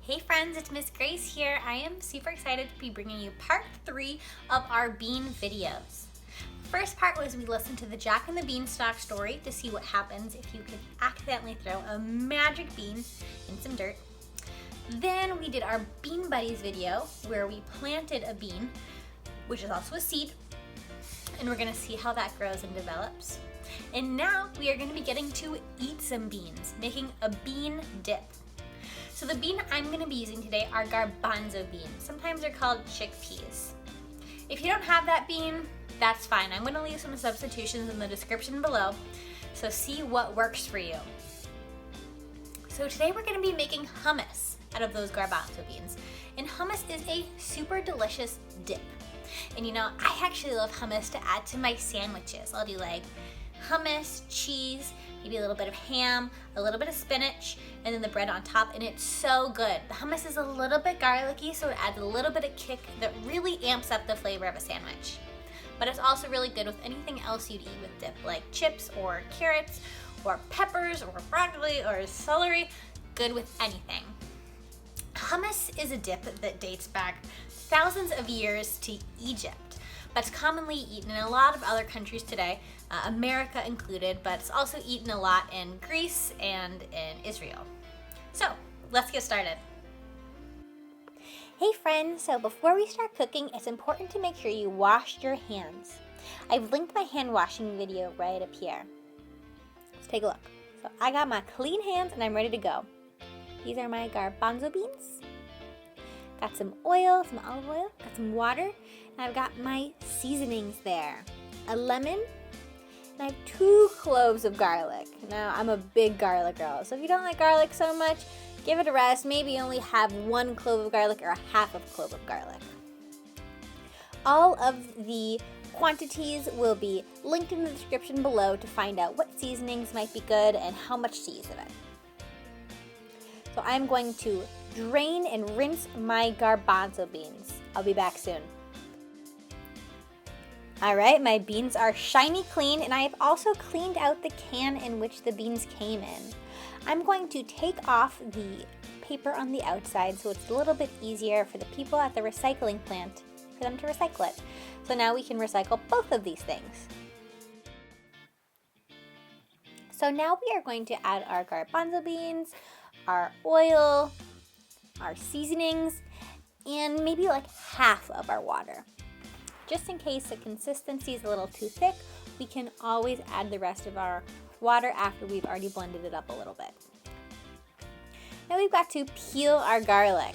Hey friends, it's Miss Grace here. I am super excited to be bringing you part 3 of our bean videos. First part was we listened to the Jack and the Beanstalk story to see what happens if you could accidentally throw a magic bean in some dirt. Then we did our Bean Buddies video where we planted a bean, which is also a seed, and we're gonna see how that grows and develops. And now we are gonna be getting to eat some beans, making a bean dip. So the bean I'm gonna be using today are garbanzo beans. Sometimes they're called chickpeas. If you don't have that bean, that's fine. I'm gonna leave some substitutions in the description below, so see what works for you. So today we're gonna be making hummus out of those garbanzo beans. And hummus is a super delicious dip. And you know, I actually love hummus to add to my sandwiches. I'll do like hummus, cheese, maybe a little bit of ham, a little bit of spinach, and then the bread on top, and it's so good. The hummus is a little bit garlicky, so it adds a little bit of kick that really amps up the flavor of a sandwich. But it's also really good with anything else you'd eat with dip, like chips or carrots or peppers or broccoli or celery, good with anything. Hummus is a dip that dates back thousands of years to Egypt, but it's commonly eaten in a lot of other countries today, America included, but it's also eaten a lot in Greece and in Israel. So let's get started. Hey friends, so before we start cooking, it's important to make sure you wash your hands. I've linked my hand washing video right up here. Let's take a look. So I got my clean hands and I'm ready to go. These are my garbanzo beans. Got some oil, some olive oil, got some water, and I've got my seasonings there. A lemon, and I have 2 cloves of garlic. Now, I'm a big garlic girl, so if you don't like garlic so much, give it a rest. Maybe only have 1 clove of garlic or a half of clove of garlic. All of the quantities will be linked in the description below to find out what seasonings might be good and how much to use of it. So I'm going to drain and rinse my garbanzo beans. I'll be back soon. Alright, my beans are shiny clean, and I have also cleaned out the can in which the beans came in. I'm going to take off the paper on the outside so it's a little bit easier for the people at the recycling plant for them to recycle it. So now we can recycle both of these things. So now we are going to add our garbanzo beans, our oil, our seasonings, and maybe like half of our water. Just in case the consistency is a little too thick, we can always add the rest of our water after we've already blended it up a little bit. Now we've got to peel our garlic.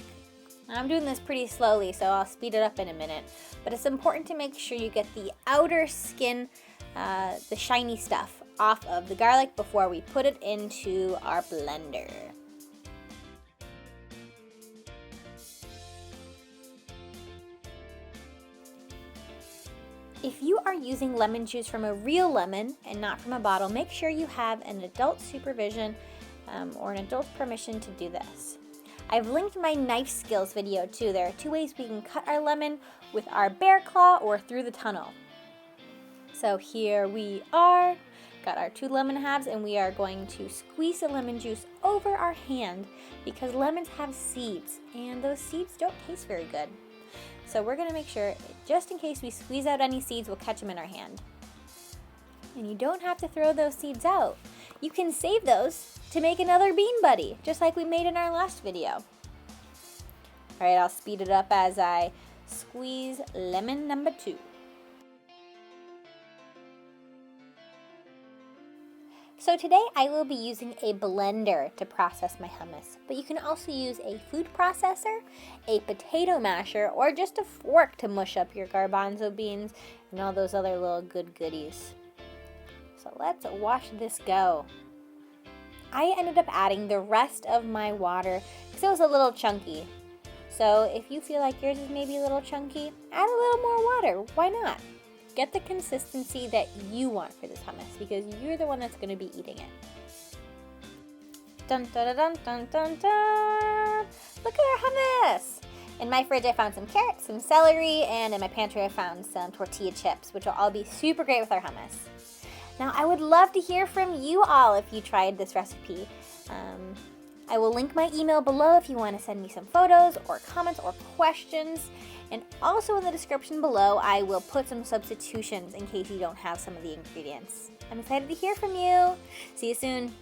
Now I'm doing this pretty slowly, so I'll speed it up in a minute, but it's important to make sure you get the outer skin, the shiny stuff, off of the garlic before we put it into our blender. If you are using lemon juice from a real lemon and not from a bottle, make sure you have an adult supervision or an adult's permission to do this. I've linked my knife skills video too. There are 2 ways we can cut our lemon: with our bear claw or through the tunnel. So here we are, got our 2 lemon halves, and we are going to squeeze the lemon juice over our hand because lemons have seeds, and those seeds don't taste very good. So we're going to make sure, just in case we squeeze out any seeds, we'll catch them in our hand. And you don't have to throw those seeds out. You can save those to make another bean buddy, just like we made in our last video. Alright, I'll speed it up as I squeeze lemon number 2. So today I will be using a blender to process my hummus, but you can also use a food processor, a potato masher, or just a fork to mush up your garbanzo beans and all those other little good goodies. So let's watch this go. I ended up adding the rest of my water because it was a little chunky. So if you feel like yours is maybe a little chunky, add a little more water. Why not? Get the consistency that you want for this hummus because you're the one that's going to be eating it. Dun dun dun dun dun dun! Look at our hummus! In my fridge I found some carrots, some celery, and in my pantry I found some tortilla chips, which will all be super great with our hummus. Now I would love to hear from you all if you tried this recipe. I will link my email below if you want to send me some photos or comments or questions. And also in the description below, I will put some substitutions in case you don't have some of the ingredients. I'm excited to hear from you. See you soon.